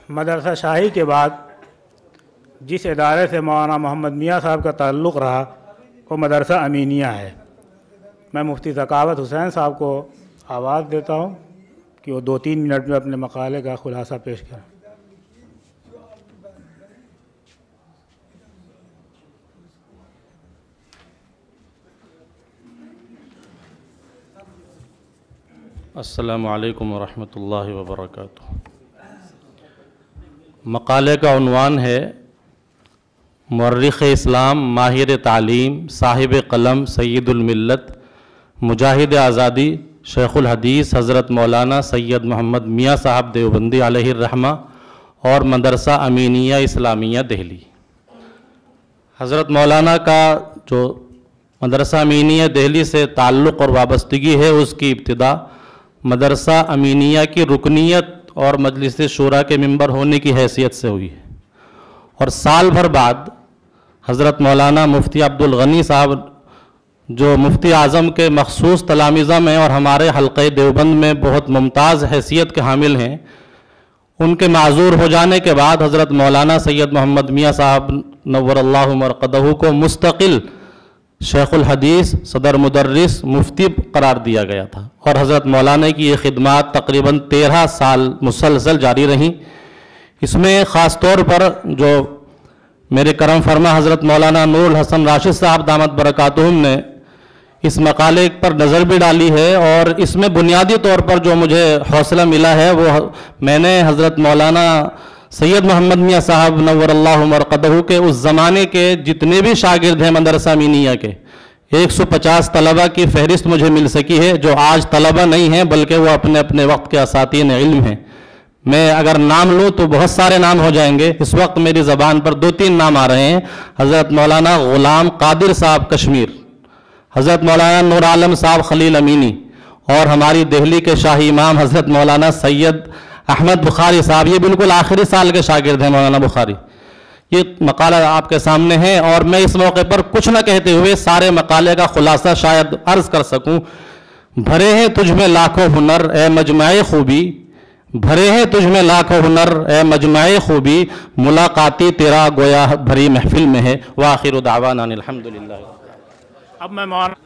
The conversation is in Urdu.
مدرسہ شاہی کے بعد جس ادارے سے مولانا محمد میاں صاحب کا تعلق رہا وہ مدرسہ امینیہ ہے۔ میں مفتی ذکاوت حسین صاحب کو آواز دیتا ہوں کہ وہ 2-3 منٹ میں اپنے مقالے کا خلاصہ پیش کریں۔ السلام علیکم ورحمۃ اللہ وبرکاتہ۔ مقالے کا عنوان ہے مورخ اسلام، ماہر تعلیم، صاحب قلم، سید الملت، مجاہد آزادی، شیخ الحدیث حضرت مولانا سید محمد میاں صاحب دیوبندی علیہ الرحمہ اور مدرسہ امینیہ اسلامیہ دہلی۔ حضرت مولانا کا جو مدرسہ امینیہ دہلی سے تعلق اور وابستگی ہے، اس کی ابتدا مدرسہ امینیہ کی رکنیت اور مجلس شورا کے ممبر ہونے کی حیثیت سے ہوئی ہے، اور سال بھر بعد حضرت مولانا مفتی عبدالغنی صاحب جو مفتی اعظم کے مخصوص تلامذہ میں اور ہمارے حلقہ دیوبند میں بہت ممتاز حیثیت کے حامل ہیں، ان کے معذور ہو جانے کے بعد حضرت مولانا سید محمد میاں صاحب نور اللہ مرقدہ کو مستقل شیخ الحدیث، صدر مدرس، مفتی قرار دیا گیا تھا، اور حضرت مولانا کی یہ خدمات تقریباً 13 سال مسلسل جاری رہیں۔ اس میں خاص طور پر جو میرے کرم فرما حضرت مولانا نور الحسن راشد صاحب دامت برکاتہم نے اس مقالے پر نظر بھی ڈالی ہے، اور اس میں بنیادی طور پر جو مجھے حوصلہ ملا ہے وہ میں نے حضرت مولانا سید محمد میاں صاحب نور اللہ مرقدہ کے اس زمانے کے جتنے بھی شاگرد ہیں مدرسہ امینیہ کے 150 طلبہ کی فہرست مجھے مل سکی ہے، جو آج طلبہ نہیں ہیں بلکہ وہ اپنے اپنے وقت کے اساتین علم ہیں۔ میں اگر نام لوں تو بہت سارے نام ہو جائیں گے، اس وقت میری زبان پر 2-3 نام آ رہے ہیں۔ حضرت مولانا غلام قادر صاحب کشمیر، حضرت مولانا نور عالم صاحب خلیل امینی، اور ہماری دہلی کے شاہی امام حضرت مولانا سید احمد بخاری صاحب، یہ بالکل آخری سال کے شاگرد ہیں مولانا بخاری۔ یہ مقالہ آپ کے سامنے ہے، اور میں اس موقع پر کچھ نہ کہتے ہوئے سارے مقالے کا خلاصہ شاید عرض کر سکوں۔ بھرے ہیں تجھ میں لاکھوں ہنر اے مجمع خوبی، بھرے ہیں تجھ میں لاکھوں ہنر اے مجمع خوبی، ملاقاتی تیرا گویا بھری محفل میں ہے۔ وآخر دعوانا الحمدللہ۔ اب میں مولانا